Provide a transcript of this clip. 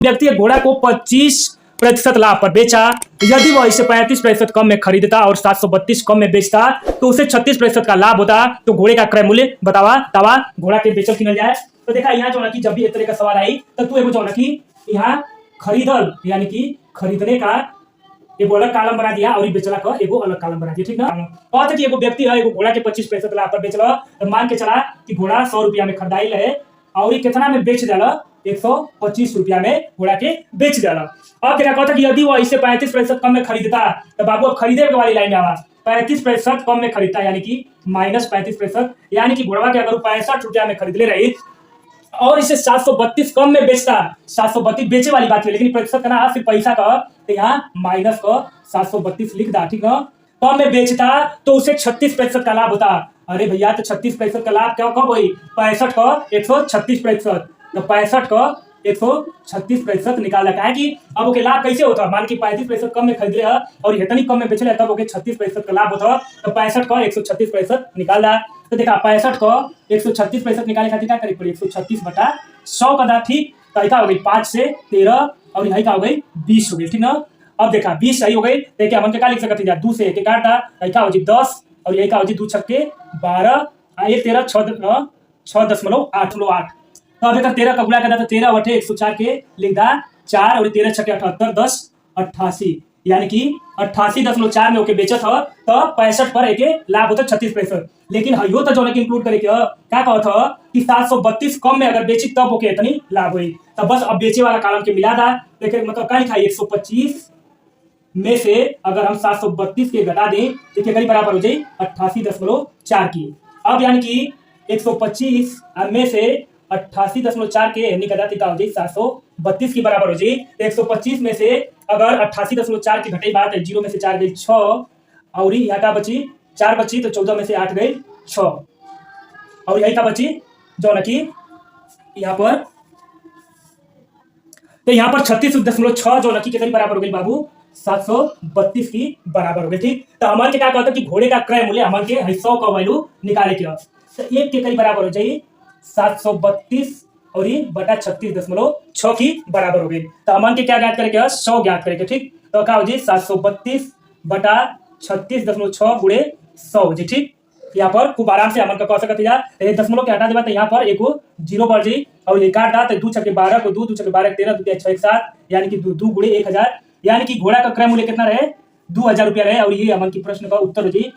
व्यक्ति एक घोड़ा को 25% लाभ पर बेचा, यदि वह इसे 35% कम में खरीदता और 732 कम में बेचता तो उसे 36% का लाभ होता। तो घोड़े का क्रय मूल्य बतावा तवा घोड़ा के बेचल किनल जाए। तो देखा यहाँ जो ना कि जब भी इस तरह का सवाल आई तो तू एगो जो ना कि यहाँ खरीदल यानी कि खरीदने का एगो अलग कॉलम बना दिया और बेचला का एगो अलग कॉलम बना दिया, ठीक ना। कहते कि एगो व्यक्ति है एगो घोड़ा के 25% लाभ पर बेचला, तो मान के चला कि घोड़ा 100 रुपया में खरीदाइल है और कितना में बेच दिया 125 रुपया में घोड़ा के बेच दिया। अब क्या कहता कि यदि वो इसे 35% कम में खरीदता तो बाबू अब खरीदे वाली लाइन में आवा 35% कम में खरीदता यानी कि -35%, यानी कि घोड़वा के अगर 65 रुपया में खरीद ले रही और इसे 732 कम में बेचता, 732 बेचे वाली बात है लेकिन प्रतिशत करना सिर्फ पैसा का, तो यहाँ माइनस का 732 लिख दा, ठीक है। कम में बेचता तो उसे 36% का लाभ होता। अरे भैया तो 36% का लाभ क्या कब हुई 65 का 136%, तो 65 का 136% निकाला है कि अब ओके लाभ कैसे होता। मान की 35% कम में खरीद रहे और इतनी कम में बेच रहे तब ओके 36% का लाभ होता। तो 65 का 136% निकाला। तो देखा 65 का 136% निकाले खातिर क्या करे पड़ी 136/100 का दा, ठीक। तो क्या हो गई 5 से 13 और यही क्या हो गई 20 हो गई, ठीक ना। अब देखा 20 सही हो गई तो क्या मन के क्या लिख सकते हैं 2 से 1 काटता क्या हो जी 10 और यही क्या हो जी 2 छक्के 12 1 13 6.8। तो अब अगर 13 का गुणा करता तो 13 बटे 104 के लिख दा 4 और 13 छक्के 78 10 88, यानी कि 88.4 में ओके बेचा था तो 65 पर एक लाभ होता 36%। लेकिन हयो तो जो है इंक्लूड करे क्या कहा था कि 732 कम में अगर बेची तब ओके इतनी लाभ हुई। तब बस अब बेचे वाला कॉलम के मिला था, लेकिन मतलब क्या लिखा 125 में से अगर हम 732 के घटा दें तो क्या बराबर हो जाए 88.4 की। अब यानी कि 125 में से 88.4 के निकला हो जाए 732 की बराबर हो जाए। तो 125 में से अगर 88.4 की घटाई बात है 0 में से 4 गई 6 और यहाँ का बची 4 बची तो 14 में से 8 गई 6 और यही का बची जो ना कि यहाँ पर, तो यहाँ पर 36.6 जो ना कि कितनी बराबर हो गई बाबू 732 की बराबर हो गई, ठीक। तो हमारे क्या कहता है कि घोड़े का क्रय मूल्य हमारे के 100 का वैल्यू निकाले के तो एक के करीब बराबर हो जाए 732 और ये बटा 36.6 की बराबर हो गई। तो अमन के क्या ज्ञात करेंगे 100 ज्ञात करेंगे, ठीक। तो क्या हो जी 732 बटा 36.6 गुणे 100 हो जी, ठीक। यहाँ पर खूब आराम से अमन का कह सकते हैं दशमलव के हटा देगा तो यहाँ पर एक 0 बढ़ जाए और ये काट दा तो 2 छक्के 12 को 2 छक्के 12 13 2 6 7 यानी कि 2 गुणे 1000, यानी कि घोड़ा का क्रय मूल्य कितना रहे 2000 रुपया रहे और ये अमन की प्रश्न का उत्तर हो जी